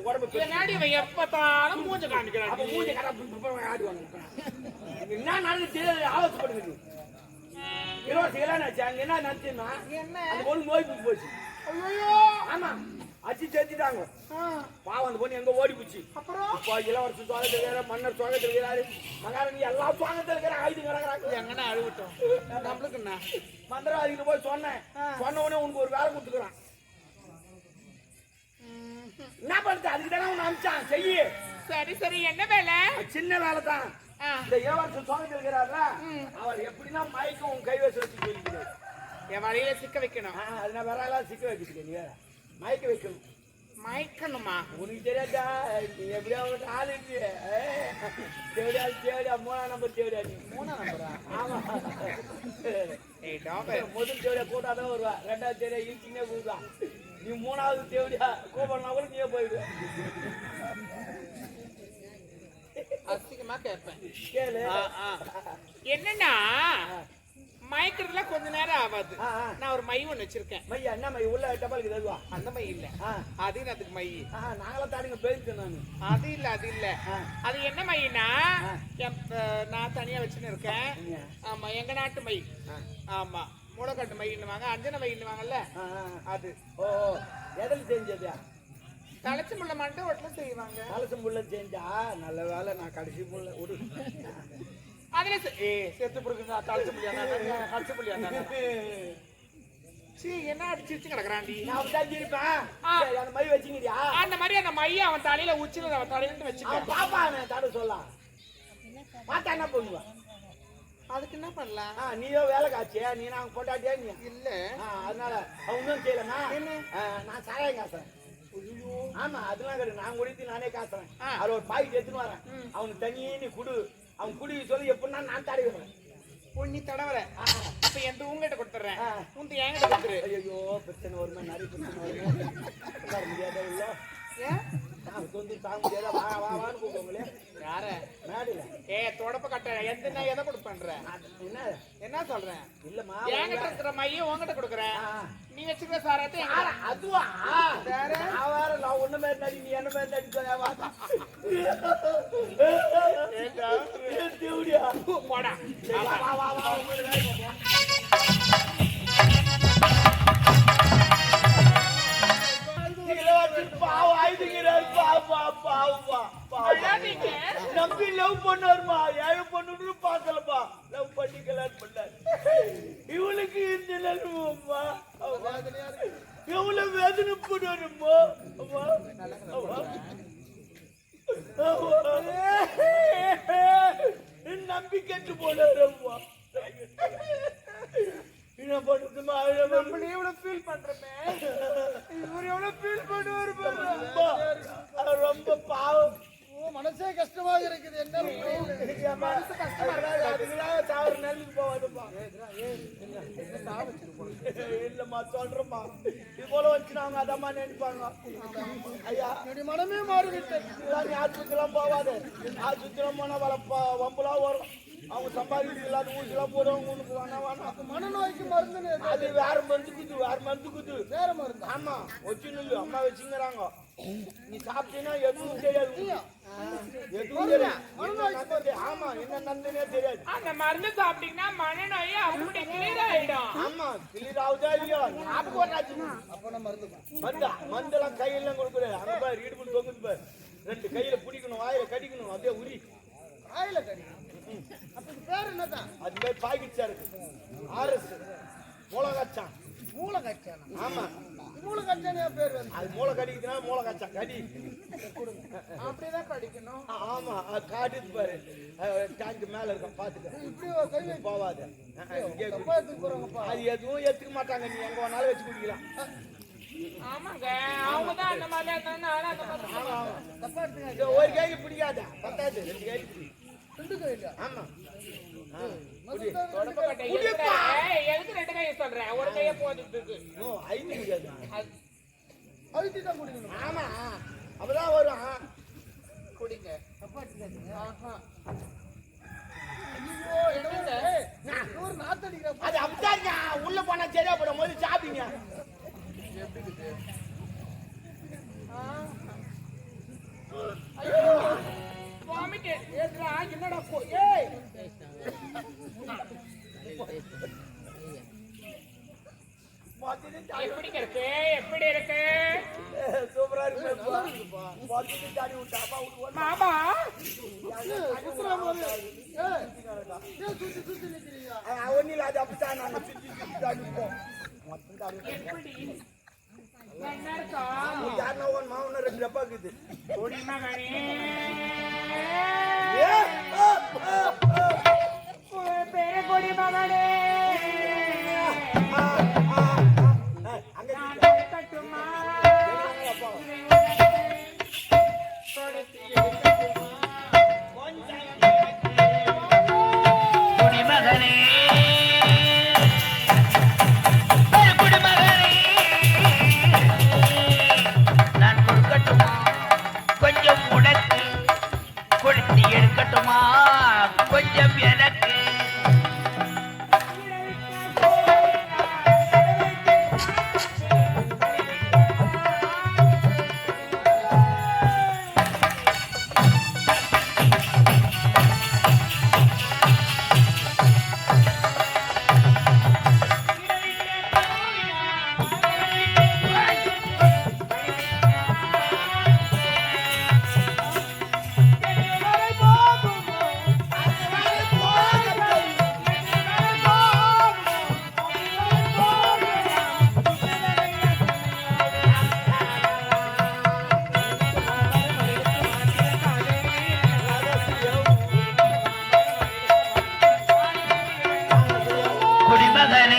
உடம்பு நாடி இவன் எப்பத்தாலும் மூஞ்ச காமிக்கிறான். அப்ப மூஞ்ச காட்ட ஆடுவாங்க. என்ன நடந்துச்சு ஆலோசப்படுது இலவசம் இல்லாச்சு அங்க என்ன நினைச்சுன்னா அந்த பொண்ணு நோய் போச்சு. ஆமா அச்சு சேர்த்துட்டாங்க. பாவம் அந்த பொண்ணு எங்க ஓடி போச்சு. அப்புறம் இளவரசு சுவாகத்தில் இருக்கிற மன்னர் சுவாகத்தில் இருக்கிறாரு மகாராணி எல்லா சுவாகத்தில் இருக்கிற ஆயுதம் கிடக்குறாங்க. எங்கன்னா அழுவிட்டோம் நம்மளுக்கு என்ன மந்திரவாதிக்கு போய் சொன்னேன். சொன்ன உடனே உனக்கு ஒரு வேலை கொடுத்துக்கிறான். என்ன பண்ணுறது அதுக்கு தானே உன்னை அனுப்பிச்சான் செய்ய. சரி சரி என்ன வேலை? சின்ன வேலை தான். இந்த இளவரசு சுவாகத்தில் இருக்கிறாருல அவர் எப்படின்னா மயக்கம் கைவசம் வச்சு சொல்லிக்கிறார். என் வழியில சிக்க வைக்கணும். அதனால வேற சிக்க வச்சுக்க மயக்க வைக்கணும். மயக்கணுமா? உனக்கு தெரியாதா நீ எப்படியா ஒரு ஆள் இருக்கு தேவையா தேவையா 3ஆம் நம்பர் தேவையா நீ 3ஆம் நம்பரா? ஆமா முதல் தேவையா கூட்டாதான் வருவா. 2வது தேவையா இழுச்சினே போகுதா. நீ 3வது தேவையா கூப்பிடனா கூட நீயே போயிடுவ. அசிங்கமா கேட்பேன் கேளு. என்னன்னா மயக்கிறதுல கொஞ்ச நேரம் ஆகாது. நான் ஒரு மை ஒண்ணு வச்சிருக்கேன். மையா என்ன மை உள்ள டபாலுக்கு தருவா? அந்த மை இல்ல அது அதுக்கு மை. நாங்களாம் தாடிங்க பேசிட்டேன் நான். அது இல்ல அது இல்ல அது என்ன மைனா நான் தனியா வச்சுன்னு இருக்கேன். ஆமா எங்க நாட்டு மை. ஆமா மூளைக்காட்டு மைன்னுவாங்க அஞ்சன மைன்னுவாங்கல்ல அது. ஓ எதில் செஞ்சதா? தலைச்சு முள்ள மட்டும் ஒட்டுல செய்வாங்க. தலைச்சு முள்ள செஞ்சா நல்ல வேலை. நான் கடைசி முள்ள ஒரு அதுல செத்து பிடிக்குங்க தலைச்சு புள்ளியா கடிச்சு புள்ளியா சீ என்ன அடிச்சு கிடக்குறாண்டி. நான் தான் இருப்பேன். அந்த மாதிரி வச்சுக்கிறியா? அந்த மாதிரி அந்த மைய அவன் தலையில உச்சில அவன் தலையில வச்சுக்க. பாப்பா தட சொல்லலாம் பார்த்தா என்ன பண்ணுவா? அதுக்கு என்ன பண்ணலாம்? நீயோ வேலை காய்ச்சியா? நீ நாங்க கொண்டாட்டியா? நீ இல்ல அதனால அவனும் செய்யலனா நான் சாராயம் காசுறேன். ஆமா அதெல்லாம் கிடையாது. நான் குடித்து நானே காசுறேன். அது ஒரு பாக்கெட் எடுத்துன்னு வரேன். அவனுக்கு தனியே நீ குடு. அவன் குடி சொல்லி எப்படின்னா நான் தாடி வைக்கிறேன். பொண்ணி தடவர அப்ப என் உங்ககிட்ட கொடுத்துறேன். உந்து என்கிட்ட கொடுத்துரு. ஐயோ பிரச்சனை வருமா? நிறைய பிரச்சனை வருமா? முடியாத இல்ல வந்து தாங்க முடியாத வா வான்னு கூப்பிடுங்களே. யார மேடில தொடப்ப கட்ட எந்த எதை கொடுப்பேன்ற என்ன என்ன சொல்றேன்? இல்லம்மா என்கிட்ட இருக்கிற மைய உங்ககிட்ட கொடுக்குறேன். நீ வச்சுக்கிற சாரத்தை அதுவா வேற நான் ஒண்ணு மாதிரி நடி நீ என்ன மாதிரி நடி போடா நம்பி லவ் பண்ணாருமா. ஏழு பொண்ணு பாக்கலப்பா. லவ் பண்ணி கல்யாணம் பண்ணாரு. இவளுக்கு இந்த நிலைமைமா எவ்வளவு வேதனை பண்ணுவாருமா. நம்பி கெட்டு போனாருமா. என்ன பண்ணுமா? எவ்வளவு ஃபீல் பண்றமே. இவர் எவ்வளவு ஃபீல் பண்ணுவாரு. ரொம்ப பாவம். மனசே கஷ்டமாக இருக்குது. என்ன மனசு கஷ்டமா நிலைமைக்கு போவாதுப்பா. இல்லம்மா சொல்றேம்மா இது போல வச்சு அவங்க அதம்மா நினைப்பாங்க. ஐயா என்னுடைய மனமே மாறிவிட்டது. ஆஸ்பத்திரிலாம் போவாது. ஆஸ்பத்திரிலாம் போனா வம்புலாம் வரும். அவங்க சம்பாதிக்கிறது இல்லாத ஊசிலாம் போடுவாங்க. உனக்கு வேணா மனநோய்க்கு மருந்து அது வேற மருந்து குத்து வேற மருந்து குத்து வேற மருந்து. ஆமா வச்சு நில்லு அம்மா வச்சுங்கிறாங்க. நீ சாப்பிட்டீங்கன்னா எதுவும் தெரியாது. எதுவும் தெரியாது. ஆமா என்ன நந்தனே தெரியாது. அந்த மருந்து சாப்பிட்டீங்கன்னா மனநோய் அப்படி கிளியர் ஆயிடும். ஆமா கிளியர் ஆகுதா இல்லையா? அப்ப மருந்தா மருந்தெல்லாம் கையெல்லாம் கொடுக்குறாரு. அங்க பாரு இடுப்புல தொங்குது பாரு. 2 கையில பிடிக்கணும் வாயில கடிக்கணும் அப்படியே உரி வாயில கடிக்கணும். அப்ப பேர் என்னதான்? அது மாதிரி பாக்கெட் சார் ஆர்எஸ் மூலகாச்சான். மூலகாச்சான்? ஆமா மூலகாச்சான் பேர் வந்து அது மூளை கடிக்குதுன்னா மூலகாச்சான் கடி அப்படிதான் கடிக்கணும். ஆமா காட்டுது பாரு. டேங்க் மேல இருக்க பாத்துக்க. இப்படி போவாது. அது எதுவும் எடுத்துக்க மாட்டாங்க. நீ எங்க வேணாலும் வச்சு குடிக்கலாம். ஆமாங்க அவங்கதான் அந்த மாதிரி ஒரு கைக்கு பிடிக்காத பத்தாது. 2 கைக்கு. ஆமா எதுக்கு 2 கையை சொல்றேன்? ஒரு கையை போதுக்கு. ஆமா அப்பதான் வரும். குடிங்க. அது அப்படிதான் உள்ள போனா சரியா போடும் போது சாப்பிடுங்க. மொத்தத்தையும் தாடி எப்படிங்க இருக்கு எப்படி இருக்கு சூப்பரா இருக்குப்பா. மொத்தத்தையும் தாடி விட்டாப்பா மாமா ஒன்னும் இல்லை அது அப்படித்தான் நாங்க சுத்தி சுத்தி தாடி விட்டோம் மொத்தம் தாடி எப்படி நல்லா இருக்கா யாருன்னா ஒன்று மாவன 2 டப்பா இருக்குது குடிமகனே பேரு குடிமகனே நான் கட்டுமா கொடுத்து எடுக்கட்டுமா குடிமகனே குடிமகனே நான் கொடுக்கட்டுமா கொஞ்சம் உனக்கு கொடுத்து எடுக்கட்டுமா கொஞ்சம் எனக்கு குடிமகனே